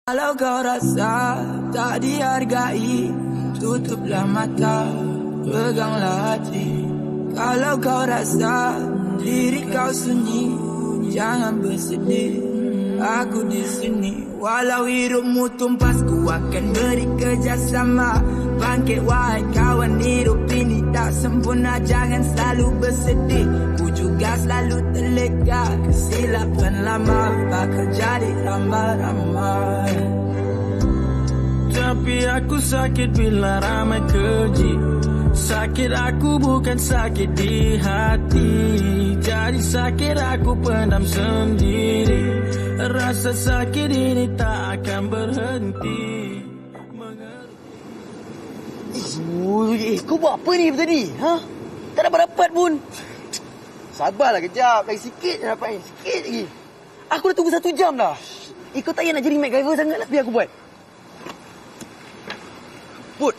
Kalau kau rasa tak dihargai, tutuplah mata, peganglah hati. Kalau kau rasa diri kau sunyi, jangan bersedih, aku di sini. Walau hidupmu tumpas, ku akan beri kerjasama. Bangkit wahai kawan, hidup ini tak sempurna, jangan selalu bersedih. Ku juga selalu terlega, kesilapan lama bakal jadi ramai-ramai. Tapi aku sakit bila ramai keji. Sakit aku bukan sakit di hati, jadi sakit aku pendam sendiri. Rasa sakit ini tak akan berhenti. Kau buat apa ni tadi? Ha? Tak dapat pun. Sabarlah kejap, lagi sikit je dapat ni. Sikit lagi. Aku dah tunggu 1 jam dah. Kau tak payah nak jadi MacGyver sangat lah, biar aku buat. Put.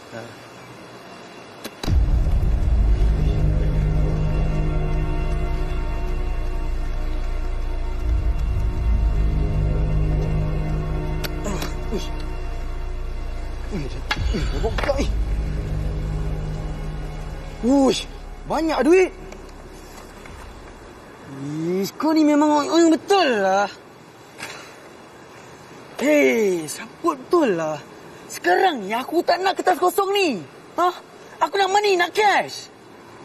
Buka ni. Uish, banyak duit. Ish, kau ni memang orang betul lah. Hei, sabut betul lah. Sekarang ni aku tak nak kertas kosong ni. Ha? Aku nak money, nak cash.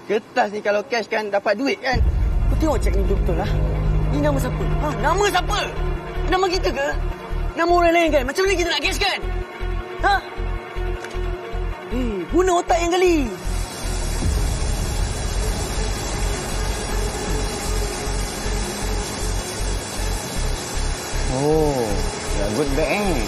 Kertas ni kalau cash kan dapat duit kan. Kau tengok cek ni betul lah. Ni nama siapa? Ha? Nama siapa? Nama kita ke? Nama orang lain kan? Macam mana kita nak cash kan? Ha? Guna otak yang kali. Oh, dah good bag eh.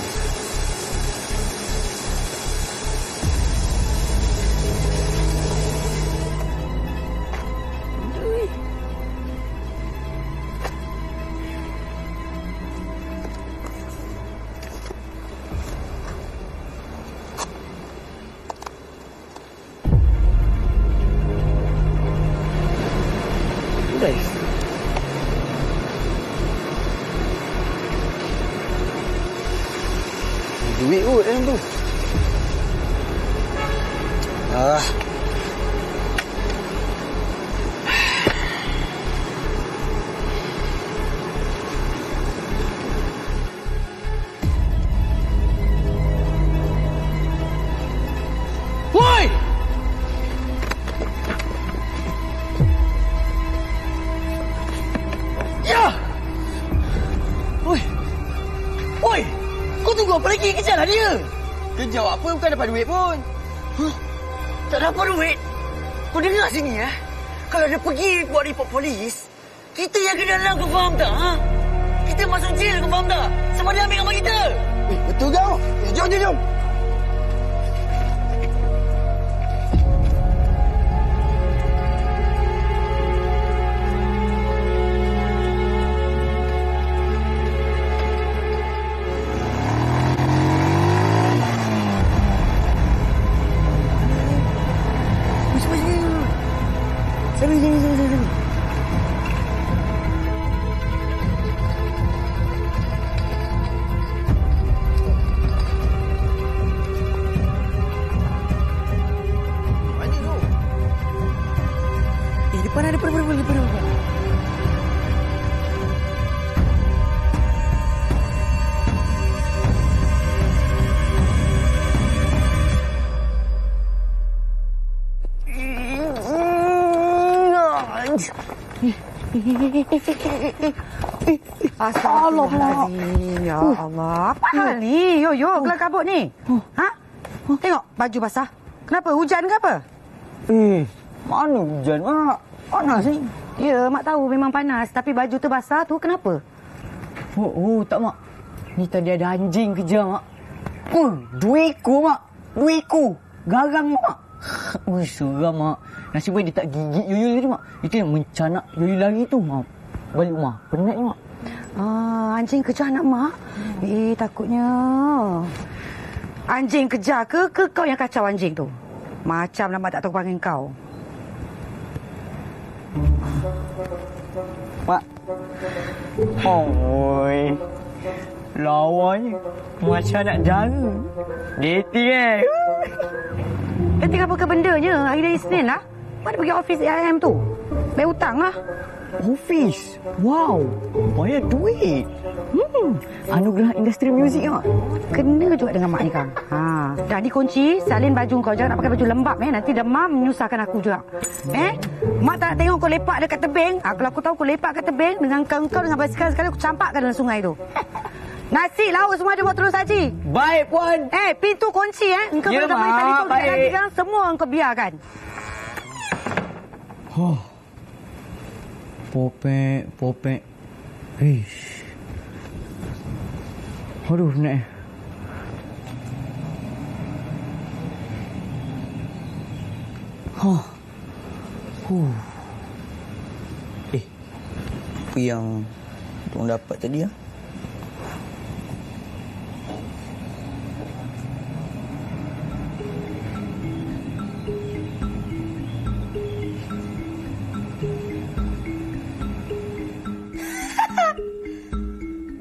Duit kot dalam tu. Woi! Ya! Woi! Woi! Kau tunggu apa lagi? Kejarlah dia. Kejar apa? Bukan dapat duit pun. Huh? Tak dapat duit? Kau dengar sini ya. Kalau dia pergi buat report polis, kita yang ke dalam, kau faham tak? Ha? Kita masuk jail, kau faham tak? Sama dia ambil gambar kita. Betul kau? Jom. Sini. Mana tu? Depan ada depan. Astagfirullahaladzim. Ya Allah. Apa hal ni? Yo, keluar kabut ni. Ha? Tengok baju basah. Kenapa? Hujan ke apa? Mana hujan, Mak? Panas ni. Ya, Mak tahu memang panas. Tapi baju tu basah tu kenapa? Tak, Mak. Ni tadi ada anjing kejar, Mak. 2 ekor, Mak. 2 ekor. Garang, Mak. Seram, Mak. Nasib baik dia tak gigit Yoyo tadi, Mak. Itu yang mencanak Yoyo lari tu, Mak. Balik rumah. Penat ni, Mak. Anjing kejar anak Mak? Takutnya. Anjing kejar ke kau yang kacau anjing tu? Macam Mak tak tahu panggil kau. Mak. Oi. Lawanya macam nak jara. Dating Dating apa ke bendanya? Hari dari Isnin lah. Mana pergi office AIM tu? Bayar hutang lah. Office? Wow, bayar duit. Anugerah industri muzik mak. Kena juga dengan mak ni kan. Dah dikunci, salin baju kau. Jangan nak pakai baju lembab nanti demam menyusahkan aku juga. Mak tak nak tengok kau lepak dekat tebing. Kalau aku tahu kau lepak kat tebing dengan kau dengan basikal sekali aku campakkan dalam sungai tu. Nasi, lauk semua ada buat terus saji. Baik puan. Pintu kunci Engkau boleh main telefon dekat lagi kan. Semua engkau biarkan. Popek. Ish. Aduh, nak. Apa yang tuan dapat tadi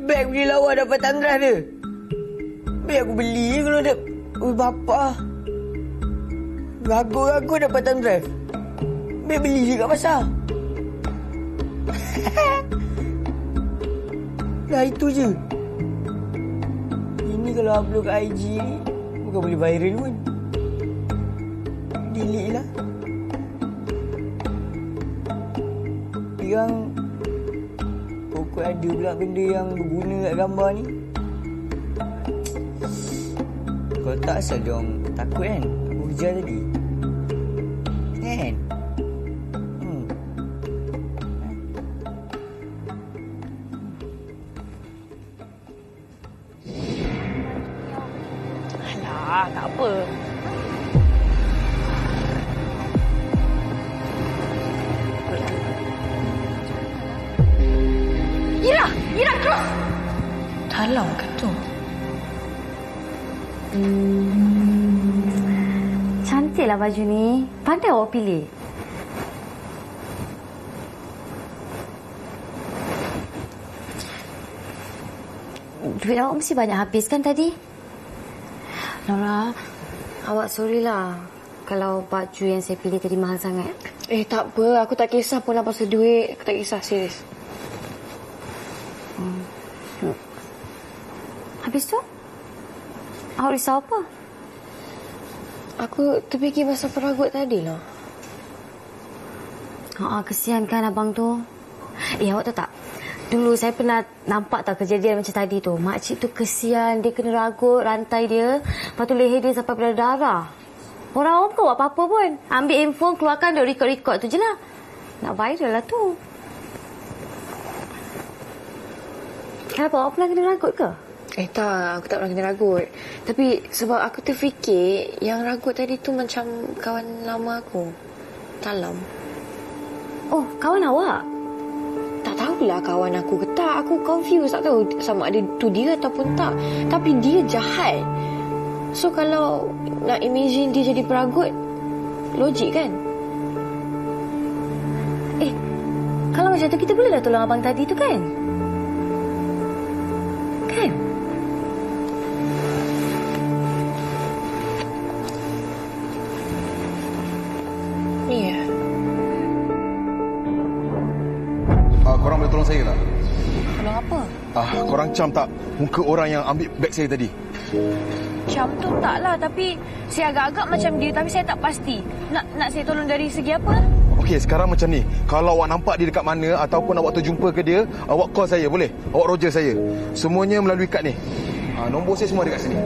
Beg beli lawa dapat tandras dia. Beg aku beli kalau ada. Bapa. Ragu-ragu dapat tandras. Beg beli je kat pasar. Dah itu je. Ini kalau upload kat IG ni bukan boleh viral pun. Delete lah. Yang pokok ada pula benda yang berguna kat gambar ni. Kalau tak asal diorang takut kan aku kerja tadi. Kan? Alah, tak apa. Ira, terus. Dalam ke tu? Cantiklah baju ni. Pandai awak pilih. Duit awak mesti banyak habis kan tadi? Nora, awak sorry lah kalau baju yang saya pilih tadi mahal sangat. Tak apa. Aku tak kisah pun lah pasal duit. Aku tak kisah, serius. Habis tu? Awak risau apa? Aku terfikir pasal peragut tadi lah. Kesian kan abang tu. Awak tahu tak? Dulu saya pernah nampak tak kejadian macam tadi tu. Makcik tu kesian. Dia kena ragut rantai dia. Lepas tu leher dia sampai berdarah. Orang bukan buat apa-apa pun. Ambil handphone, keluarkan dia record-record tu je lah. Nak viral lah tu. Kenapa? Awak pernah kena ragut ke? Tak, aku tak pernah kena ragut. Tapi sebab aku terfikir yang ragut tadi tu macam kawan lama aku. Talam. Oh, kawan awak? Tak tahulah kawan aku ke tak. Aku confused, tak tahu sama ada tu dia ataupun tak. Tapi dia jahat. So kalau nak imagine dia jadi peragut, logik kan? Kalau macam tu kita bolehlah tolong abang tadi tu kan? Kan? Ya. Korang boleh tolong saya tak? Tolong apa? Korang cam tak muka orang yang ambil beg saya tadi? Macam tu taklah. Tapi saya agak-agak macam dia. Tapi saya tak pasti. Nak saya tolong dari segi apa? Okey, sekarang macam ni. Kalau awak nampak dia dekat mana ataupun awak terjumpa ke dia, awak call saya, boleh? Awak roger saya. Semuanya melalui kad ni. Nombor saya semua dekat sini.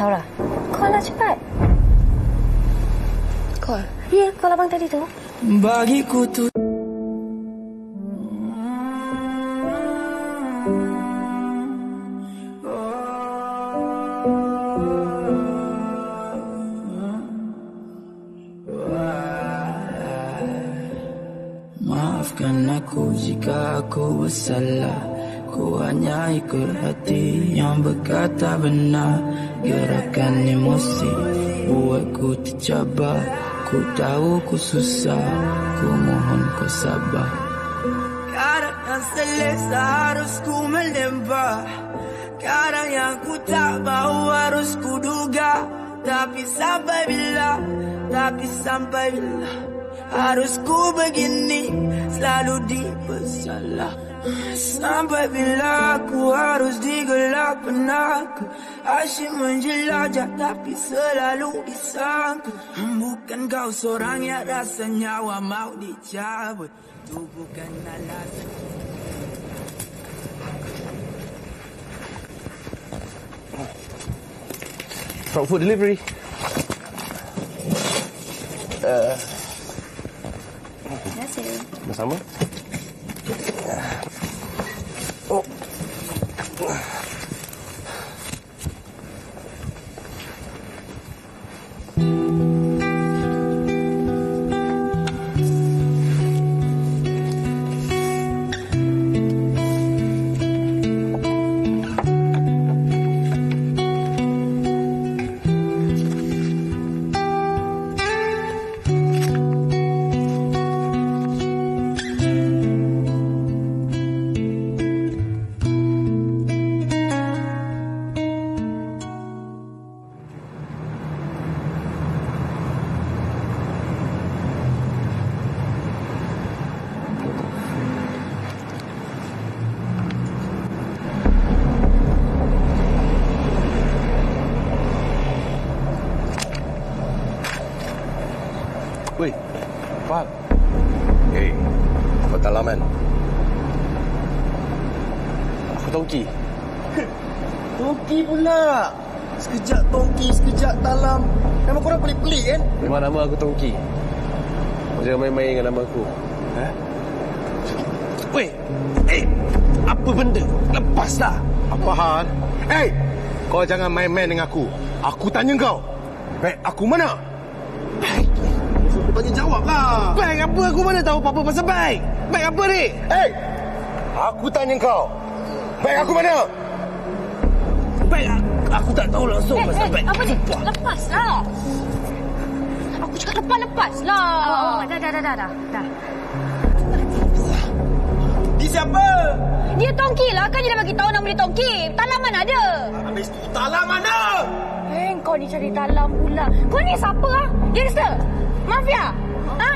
Laura, call lah cepat. Call? Ya, call abang tadi tu. Bagiku tu maafkan aku jika aku bersalah. Ku hanya ikut hati yang berkata benar. Gerakan emosi buatku tercabar. Ku tahu ku susah, ku mohon kau sabar. Kadang selesa harus ku melempar. Sekarang yang ku tak mau harus ku duga. Tapi sampai bila harus ku begini, selalu dipersalah. Sampai bila aku harus digelap penaka. Asyik menjelajah tapi selalu disangka. Bukan kau seorang yang rasa nyawa mau dicabut. Itu bukan alasan. Frog food delivery. Terima kasih. Bersama. Oh. Weh, Fahad. Hei, kau tak laman. Aku Tongki. Tongki pula. Sekejap Tongki, sekejap Talam. Nama korang pelik-pelik kan? Memang nama aku Tongki. Kau jangan main-main dengan nama aku. Ha? Weh, apa benda? Lepaslah. Apa hal? Kau jangan main-main dengan aku. Aku tanya kau. Beg aku mana? Kau bagi jawablah. Baik apa aku mana tahu apa-apa pasal baik? Baik apa ni? Aku tanya kau. Beg aku mana? Baik aku tak tahu langsung pasal baik. Apa ni? Lepaslah. Aku cakap lepaslah. Dah. Dia siapa? Dia Tongki lah. Kan dia dah bagi tahu nama dia Tongki. Talam mana ada? Habis tu Talam mana? Kau ni cari Talam pula. Kau ni siapa ah? Gangster? Mafia? Ha?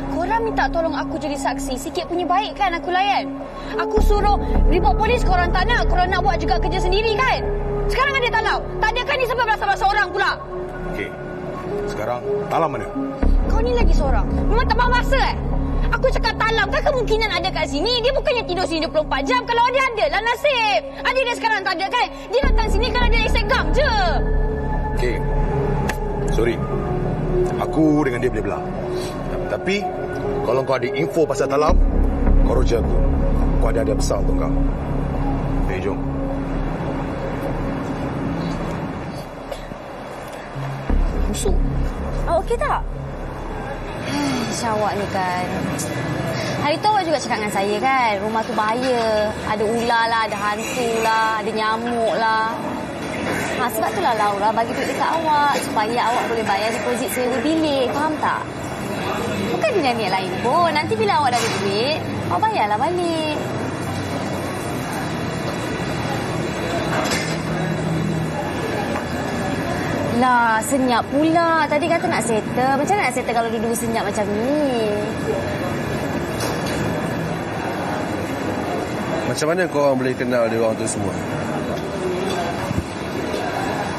Korang minta tolong aku jadi saksi. Sikit punya baik kan aku layan. Aku suruh report polis, korang tak nak. Korang nak buat juga kerja sendiri kan? Sekarang ada Talam. Tak ada kan ni sampai berasa-berasa orang pula. Okey. Sekarang Talam mana? Kau ni lagi seorang. Memang tak faham masa Aku cakap Talam kan kemungkinan ada kat sini. Dia bukannya tidur sini 24 jam. Kalau dia ada lah nasib. Ada dia sekarang tak ada kan? Dia datang sini kalau dia esek gam je. Okey. Sorry. Aku dengan dia boleh belah. Tapi kalau kau ada info pasal Talam, kau roja aku. Kau ada hadiah besar untuk kau. Jom. Busuk. Okey tak? Awak ni kan. Hari tu awak juga cakap dengan saya kan, rumah tu bahaya. Ada ular lah, ada hantu lah, ada nyamuk lah. Sebab tu lah Laura bagi duit dekat awak supaya awak boleh bayar deposit sewa bilik. Faham tak? Bukan dia niat lain pun. Nanti bila awak dah ada duit, awak bayarlah balik. Lah, senyap pula. Tadi kata nak settle. Macam nak settle kalau duduk senyap macam ni? Macam mana kau orang boleh kenal dia orang tu semua?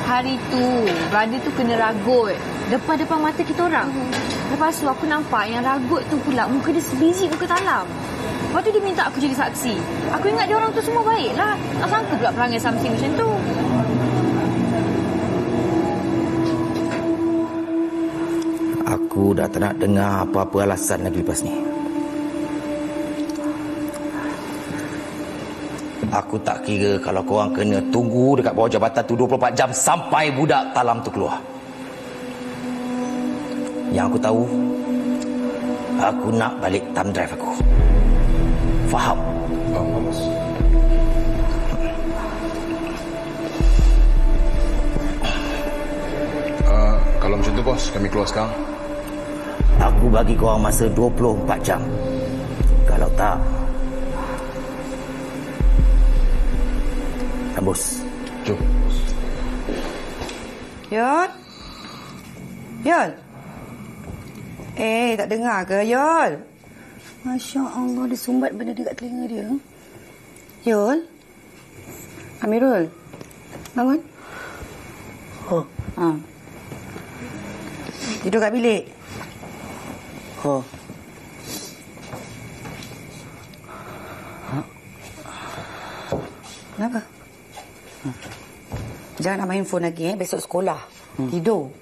Hari tu, brother tu kena ragut. Depan-depan mata kita orang. Lepas tu aku nampak yang ragut tu pula muka dia sebiji muka Talam. Lepas tu dia minta aku jadi saksi. Aku ingat dia orang tu semua baik lah. Tak sangka pula perangai something macam tu. Aku dah tak nak dengar apa-apa alasan lagi lepas ni. Aku tak kira kalau korang kena tunggu dekat bawah jabatan tu 24 jam sampai budak Talam tu keluar. Yang aku tahu, aku nak balik thumb drive aku. Faham? Faham, bos. Kalau macam tu, bos, kami keluar sekarang. Aku bagi korang masa 24 jam. Kalau tak, bos. Jom. Yul? Yul? Tak dengar ke, Yul? Masya Allah, dia sumbat benda dekat telinga dia. Yul? Amirul? Bangun. Tidur kat bilik. Kenapa? Jangan nak main phone lagi, besok sekolah. Tidur.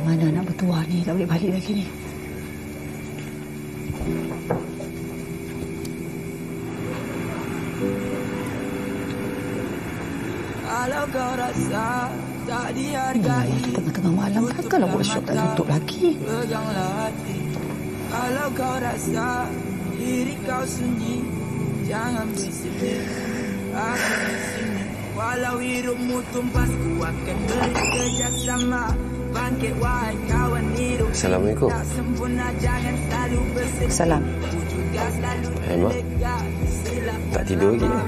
Mana nak bertuah ni? Tak boleh balik lagi ni. Kalau kau rasa tak dihargai, tengah-tengah malam takkanlah workshop tak tutup lagi. peganglah hati. Kalau kau rasa diri kau sunyi, jangan bersedih. Aku di sini, walau hidupmu tumpas, ku akan beri kerjasama. Bangkit wahai kawan hidup. Assalamualaikum. Tak sempurna, jangan selalu bersedih. Salam. Hai, Mak. Tak tidur lagi ya?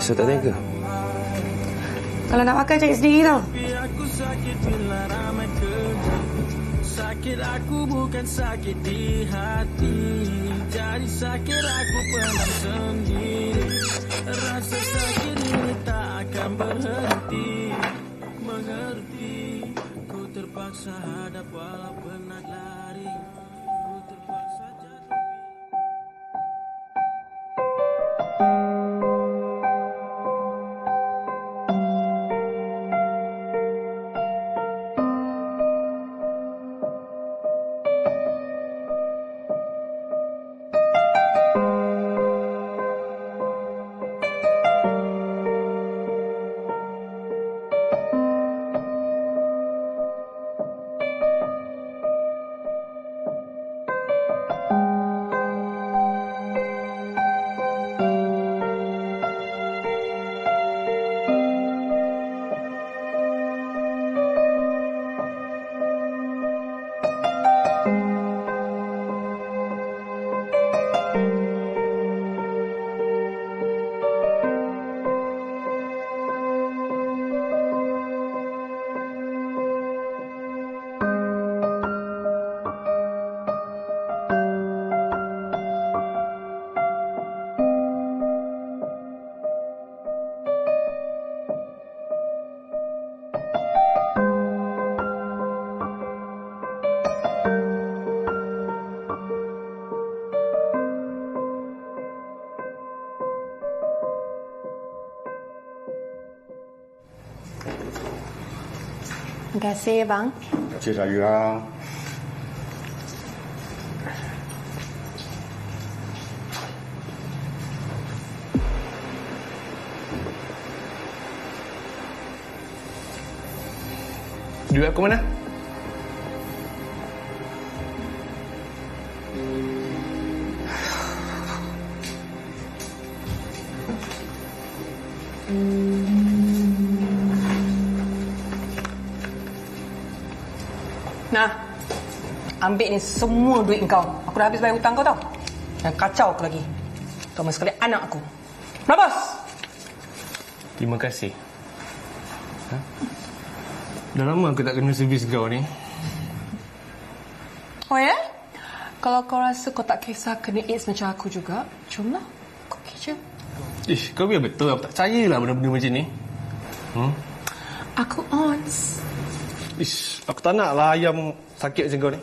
Esok tak jaga? Kalau nak makan cari sendiri tau. Aku sakit bila ramai kerja. Sakit aku bukan sakit di hati. Jadi sakit aku pendam sendiri. Rasa sakit ini tak akan berhenti. Mengerti, ku terpaksa hadap walau penat lari. Ku terpaksa jatuh. Terima kasih, Bang. Cik saya. Duit aku mana? Nah, ambil ni semua duit kau. Aku dah habis bayar hutang kau tau. Yang kacau aku lagi. Kau sekali anak aku. Bos. Terima kasih. Dah lama aku tak kena servis kau ni. Oh ya? Kalau kau rasa kau tak kisah kena AIDS macam aku juga, jomlah. Kau kerja. Kau biar betul. Aku tak percayalah benda-benda macam ni. Aku ons. Aku tak nak lah ayam sakit macam kau ni.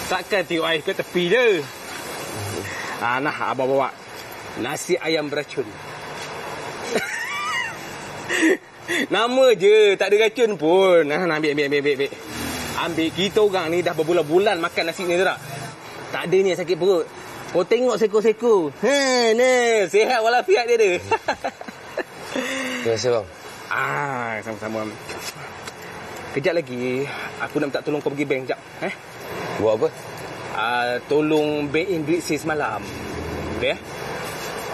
Takkan tengok air ke tepi je. Nah, abang bawa nasi ayam beracun. Nama je, tak ada racun pun. Ambil. Ambil, kita orang ni dah berbulan-bulan makan nasi ni tak? Tak ada ni sakit perut. Kau tengok seko-seko. Ni, sihat walafiat dia ada. Terima kasih, bang. Sama-sama. Kejap lagi, aku nak minta tolong kau pergi bank sekejap. Buat apa? Tolong bank in duit saya semalam. Okey?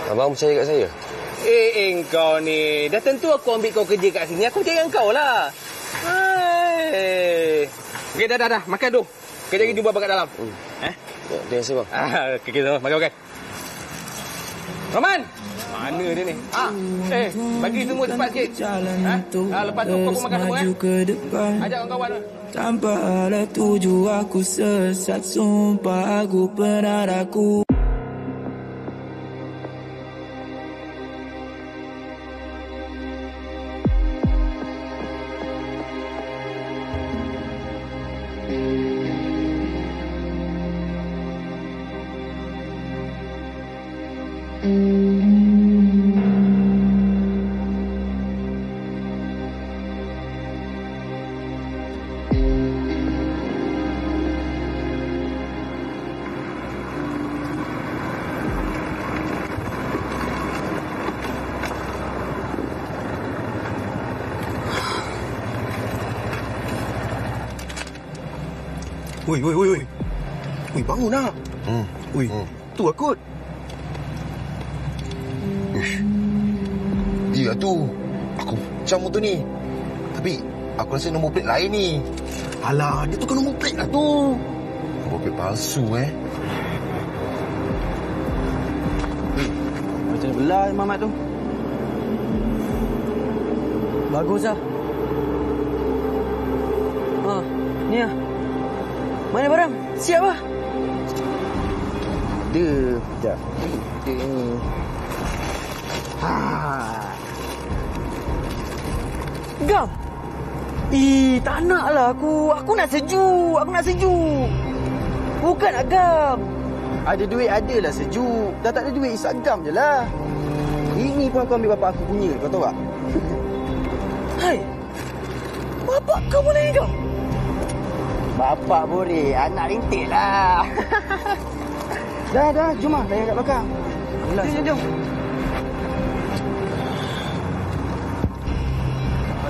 Abang percaya kat saya? Engkau ni. Dah tentu aku ambil kau kerja kat sini. Aku percaya kau lah. Okey, dah. Makan tu. Kejap lagi jumpa kat dalam. Terima kasih, bang. Okey, makan. Roman! Mana dia ni? Bagi semua cepat sikit. Lepas tu kau pun makan semua Ajak kawan-kawan. Tanpa ada tuju aku sesat. Sumpah aku pernah ragu. Ui, bangun nak. Tu akut. Dia tu. Aku macam motor ni. Tapi aku rasa nombor plate lain ni. Alah, dia tu kan nombor plate lah tu. Nombor plate palsu Macam belah Mamat tu. Bagus lah. Ni lah. Mana barang? Siap lah. Sekejap. Dia ni. Gam. Tak nak lah aku. Aku nak sejuk. Bukan nak gam. Ada duit adalah sejuk. Dah tak ada duit isak gam je lah. Ini pun aku ambil bapak aku punya. Kau tahu tak? Hai. Bapak kau boleh gam? Bapak boleh. Anak rintik lah. Dah. Jom lah. Layan kat belakang. Jom.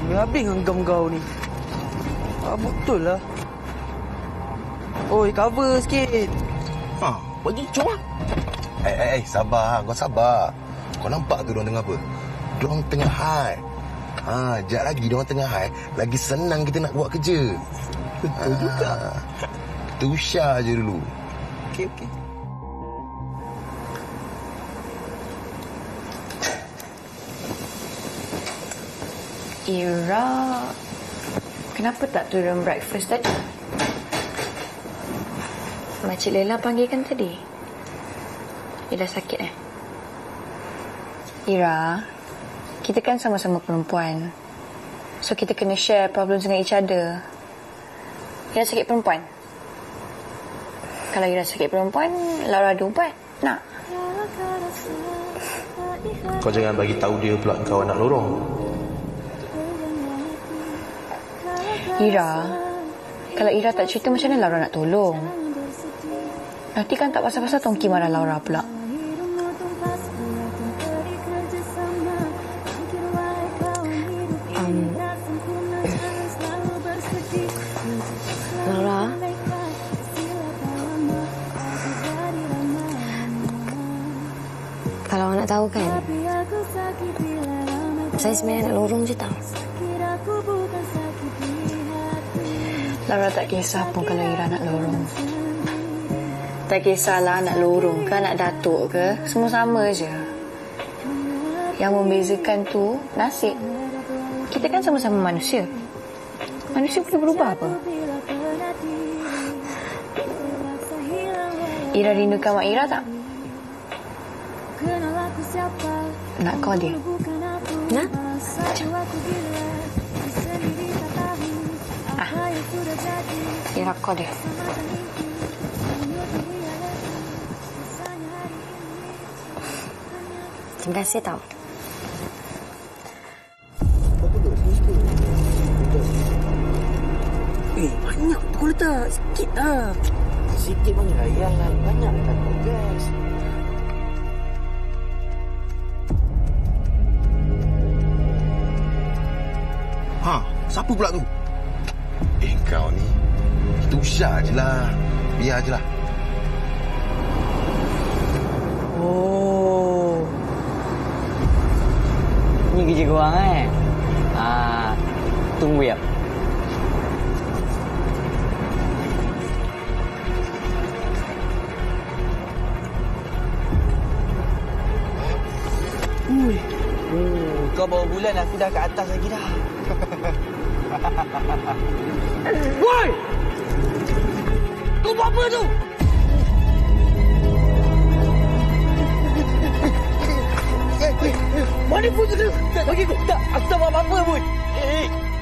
Habis dengan gam kau ni. Betul lah. Oi, cover sikit. Bagi jom lah. Sabar. Kau sabar. Kau nampak tu diorang tengah apa? Diorang tengah high. Sekejap lagi diorang tengah high. Lagi senang kita nak buat kerja. Betul juga. Tusha je dulu. Okey. Ira, kenapa tak turun breakfast tadi? Makcik Lela panggilkan tadi. Dia dah sakit Ira, kita kan sama-sama perempuan. So kita kena share problem dengan each other. Ira sakit perempuan. Kalau Ira sakit perempuan, Laura ada ubat. Nak? Kau jangan bagi tahu dia pula kau anak lorong. Ira, kalau Ira tak cerita macam mana Laura nak tolong? Nanti kan tak pasal-pasal Tongki marah Laura pula. Laura, kalau awak nak tahu kan, saya sebenarnya nak lorong je tau. Laura tak kisah pun kalau Ira nak lorong. Tak kisahlah nak lorong ke, nak datuk ke, semua sama je. Yang membezakan tu nasib. Kita kan sama-sama manusia. Manusia boleh berubah apa? Ira rindukan Mak Ira tak? Nak call dia? Nak? Macam rakor dia. Terima kasih tau. Banyak tu kau letak. Sikit lah. Sikit banyak lah. Yalah, banyak lah kau guys. Siapa pula tu? Kau ni. Kita usah je lah. Biar je lah. Oh. Ni kerja korang tunggu ya. Kau bawa bulan aku dah kat atas lagi dah. Woi! Kau buat apa tu? Mana pun tu? Bagi aku. Tak, aku tak buat apa-apa pun.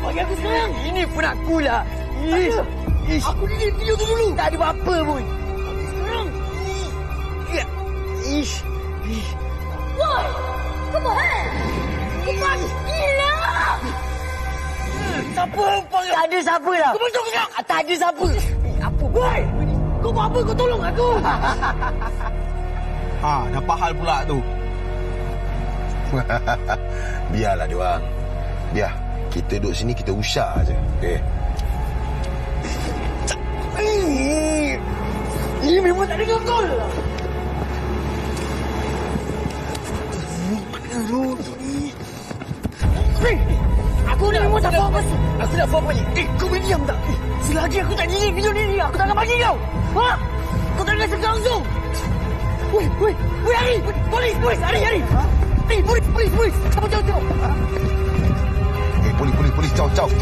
Bagi aku sekarang. Ini pun akulah. Aku delete video tu dulu. Tak ada apa-apa pun. Sekarang. Woi! Come on! Cepat! Gila! Siapa panggil? Tak ada siapa dah. Kau betul sekarang? Tak ada siapa. Apa? Woi! Kau buat apa? Kau tolong aku. Dapat hal pula tu. Biarlah dia orang. Biar. Kita duduk sini, kita usah je. Okay. Ini memang tak dengar kau lah. Aku ni memang tak faham pasal. Aku nak faham balik. Kau boleh diam tak? Selagi aku tak delete video ni, aku tak akan bagi kau. Kau tak akan sekarang tu. Woi, hari. Polis, hari. Polis. Jauh. Polis, jauh. Jauh.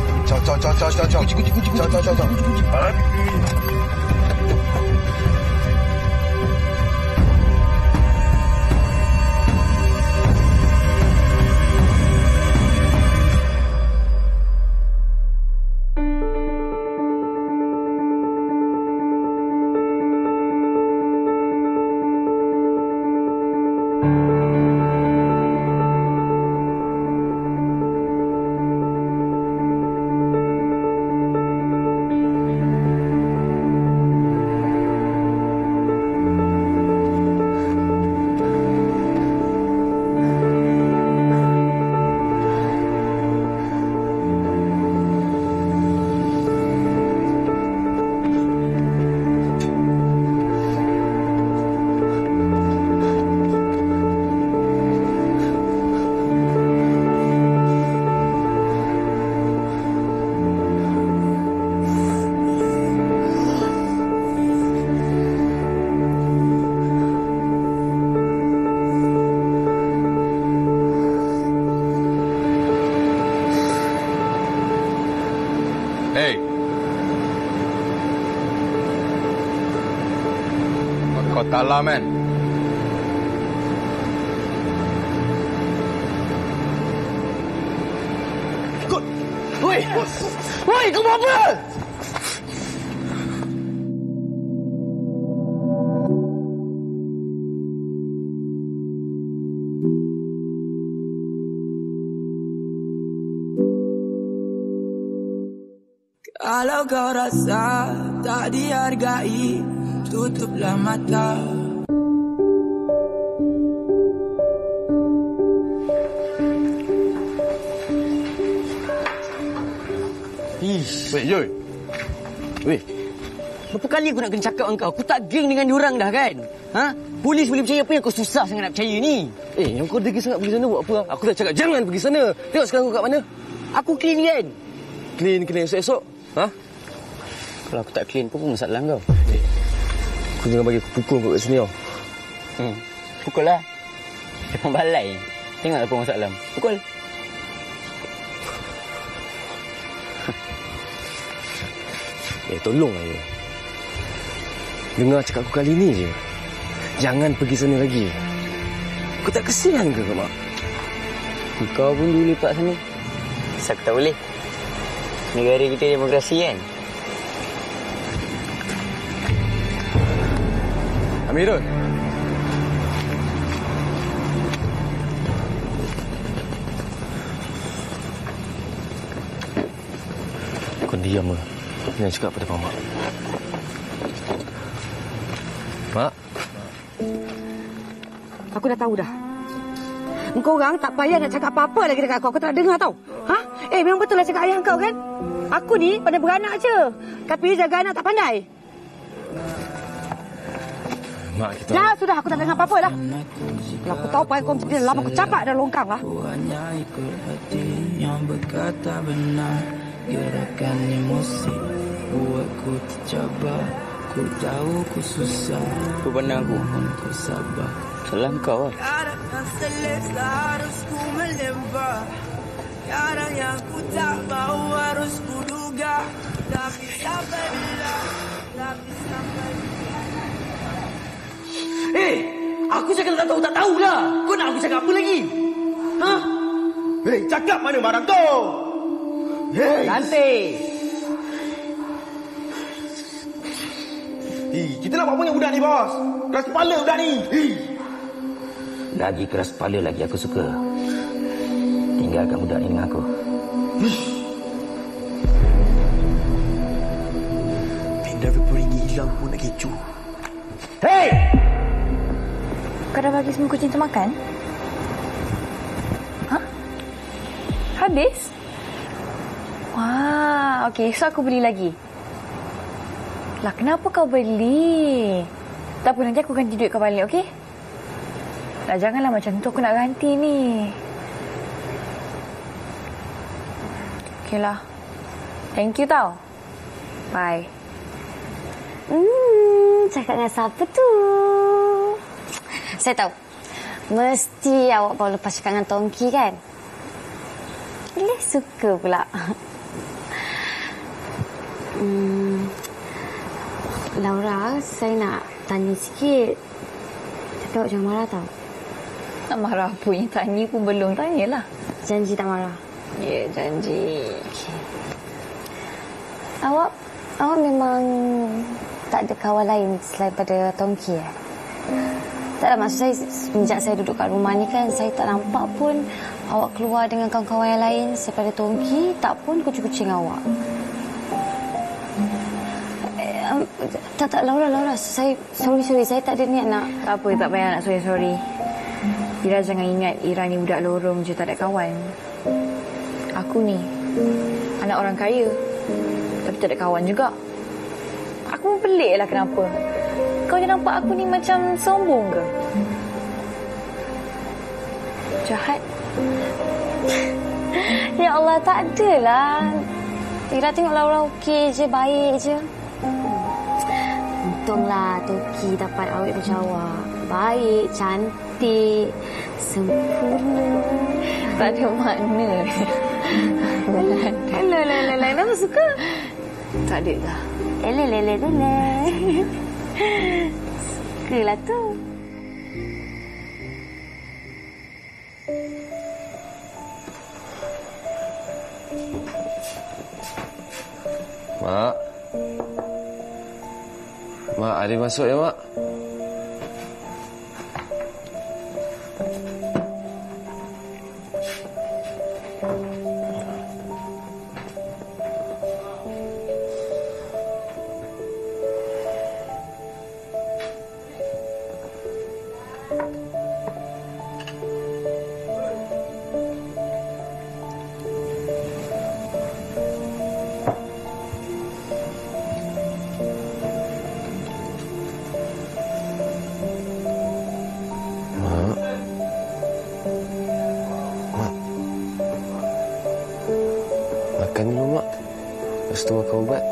Hey. Kau talah, man. Woi, kau buat apa? Kalau kau rasa tak dihargai, tutuplah mata. Weh, Joy. Berapa kali aku nak kena cakap dengan kau? Aku tak geng dengan diorang dah kan? Polis boleh percaya apa yang kau susah sangat nak percaya ni? Yang kau degil sangat pergi sana buat apa? Aku dah cakap jangan pergi sana. Tengok sekarang kau kat mana? Aku clean kan? Clean esok-esok. Kalau aku tak clean pun masalah kau. Kau jangan bagi aku pukul kau kat sini tau. Pukul lah. Depan balai. Tengok apa masalah. Pukul. Tolong aja. Dengar cakap aku kali ni je. Jangan pergi sana lagi. Kau tak kesian ke kau, Mak? Kau pun dulu lepak sana. Kenapa tak boleh? Negara kita demokrasi kan? Amirul. Kau diam lah. Jangan cakap pada Mak. Mak. Aku dah tahu dah. Engkau orang tak payah nak cakap apa-apa lagi dekat aku. Aku tak nak dengar tau. Ha? Memang betul lah cakap ayah kau kan? Aku ni pandai beranak je. Tapi jaga anak tak pandai. Mak, kita... Dah, sudah. Aku tak dengar apa-apa dah. Kalau aku tahu apa yang kau mesti dalam, aku capak dah longkang lah. Aku hanya ikut hati yang berkata benar. Gerakan emosi buatku tercabar. Ku tahu ku susah. Kau pandang aku. Ku sabar. Salah kau lah. Kadang yang selesa harus ku melempar. Kadang yang ku tak mau harus ku duga. Tapi sampai bila. Tapi sampai bila. Aku cakap tak tahu lah. Kau nak aku cakap apa lagi? Ha? Cakap mana barang tu? Nanti. Kita nak buat apa dengan budak ni, bos? Keras kepala budak ni. Lagi keras kepala lagi aku suka. Tinggalkan budak ni dengan aku. Pindah RM20 hilang pun nak kecoh. Hei! Kau dah bagi semua kucing tu makan? Ha? Habis? Wah, okey. So aku beli lagi. Lah, kenapa kau beli? Tak apa, nanti aku ganti duit kau balik, okey? Lah, janganlah macam tu. Aku nak ganti ni. Okeylah. Thank you tau. Bye. Cakap dengan siapa tu? Saya tahu. Mesti awak baru lepas cakap dengan Tongki kan? Boleh suka pula. Laura, saya nak tanya sikit. Tapi awak jangan marah tau. Tak marah pun. Yang tanya pun belum tanyalah. Janji tak marah? Ya, janji. Okay. Awak memang tak ada kawan lain selain pada Tongki ya? Taklah, maksud saya semenjak saya duduk kat rumah ni kan, saya tak nampak pun awak keluar dengan kawan-kawan yang lain daripada Tongki, tak pun kucing-kucing awak. Tak, Laura, sorry, saya tak ada niat nak... Tak apa, tak payah nak sorry. Ira jangan ingat Ira ni budak lorong je, tak ada kawan. Aku ni anak orang kaya, tapi tak ada kawan juga. Aku pun pelik lah kenapa. Kau je nampak aku ni macam sombong ke? Jahat? Ya Allah, tak adalah. Ira tengok Laura okey je, baik je. Untunglah Toki dapat awet macam awak. Baik, cantik, sempurna. Tak ada makna. Kenapa suka? Tak ada lah. Lele. Sukalah tu. Mak. Mak, ada masuk ya, Mak? Makan dulu, Mak. Lepas tu makan ubat.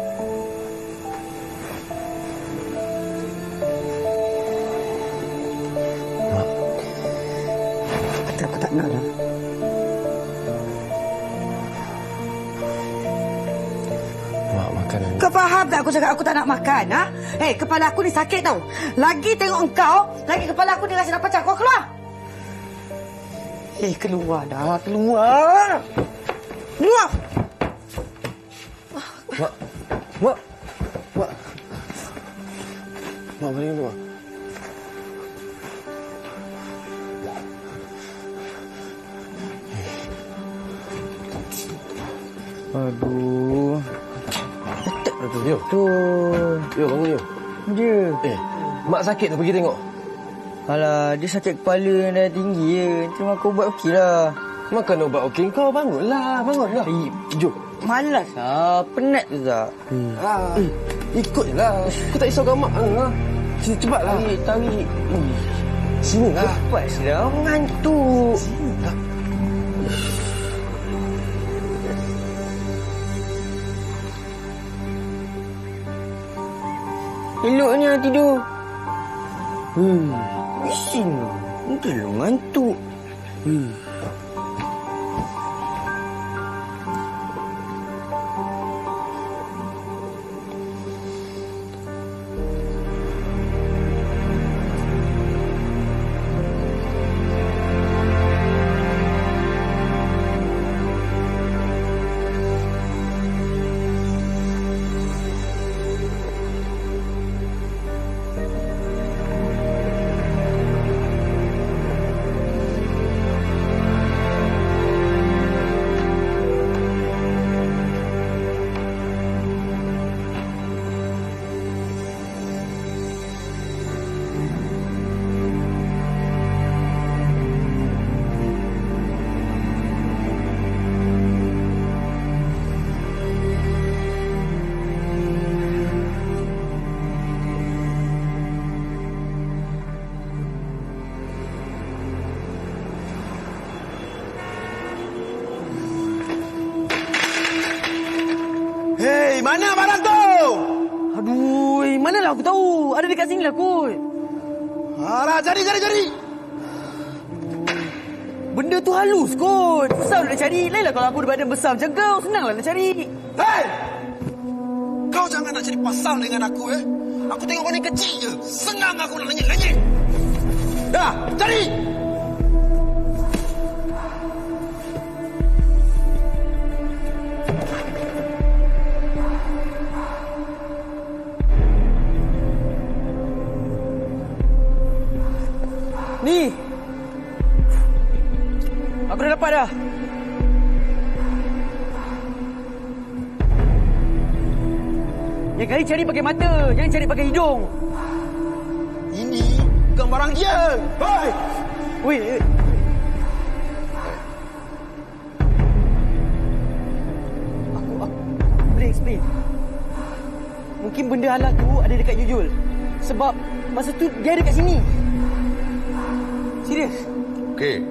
Mak. Kata aku tak nak lah. Mak, makan dulu. Kau faham tak aku cakap aku tak nak makan, ha? Kepala aku ni sakit tau. Lagi tengok engkau, lagi kepala aku ni rasa nak pecah. Kau keluar. Keluar dah. Keluar. Mak, balik dulu, Mak. Aduh. Letak dah tu. Yo. Yo, bangun yo. Dia. Mak sakit tu, pergi tengok. Alah, dia sakit kepala yang dah tinggi je. Cuma aku ubat okey lah. Makan ubat okey, kau bangunlah. Bangunlah. Jom. Malas lah. Penat ke tak? Ikutlah. Kau tak risaukan mak lah. Cepatlah. Tarik. Sini lah. Cepat sudah. Ngantuk. Sini lah. Eloknya tidur. Bising. Mungkin lu ngantuk. Hei, mana barang tu? Aduh, manalah aku tahu. Ada dekat sini lah kot. Alah, cari. Benda tu halus kot. Susah nak cari. Lainlah kalau aku ada badan besar macam kau. Senanglah nak cari. Hei! Kau jangan nak cari pasal dengan aku, Aku tengok kau ni kecil je. Senang aku nak lenyek. Dah, cari! Ni. Aku dah dapat dah. Yang kali cari pakai mata, jangan cari pakai hidung. Ini bukan barang dia. Hei! Weh. Aku boleh explain. Mungkin benda halal tu ada dekat Yuyul. Sebab masa tu dia ada kat sini. Serius. Okey.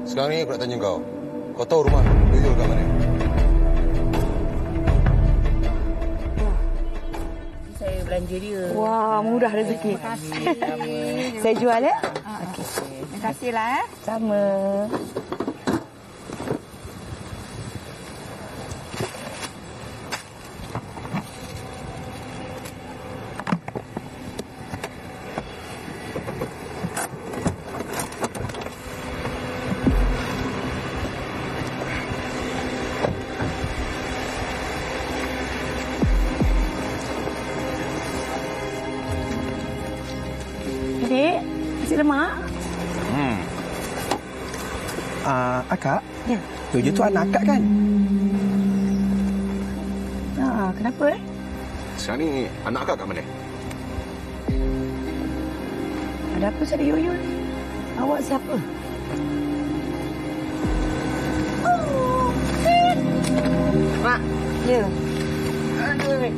Sekarang ni aku nak tanya kau. Kau tahu rumah Yuyul kat mana? Saya belanja dia. Wah, mudah rezeki. Saya jual ya? Okey. Terima kasihlah Sama. Adik, nasi lemak. Akak? Ya. Jojo tu anak akak kan? Kenapa? Sekarang ni anak akak kat mana? Ada apa cari Yoyo? Awak siapa? Mak. Ya. Aduh.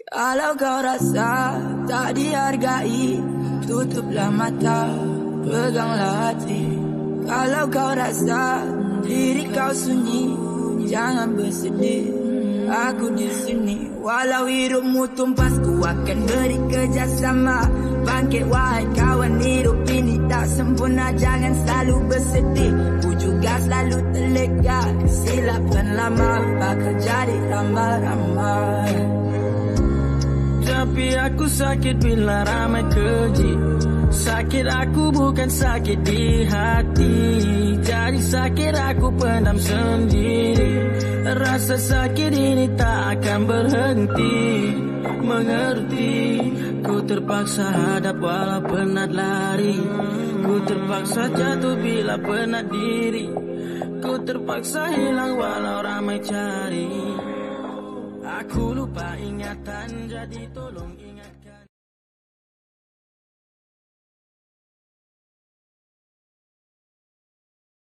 Kalau kau rasa tak dihargai, tutuplah mata, peganglah hati. Kalau kau rasa diri kau sunyi, jangan bersedih. Aku di sini, walau hidupmu tumpas, ku akan beri kerjasama. Bangkit wahai kawan, hidup ini tak sempurna, jangan selalu bersedih. Ku juga selalu terlega, kesilapan lama bakal jadi ramai-ramai. Tapi aku sakit bila ramai keji. Sakit aku bukan sakit di hati. Jadi sakit aku pendam sendiri. Rasa sakit ini tak akan berhenti. Mengerti, ku terpaksa hadap walau penat lari. Ku terpaksa jatuh bila penat diri. Ku terpaksa hilang walau ramai cari. Aku lupa ingatan, jadi tolong ingat.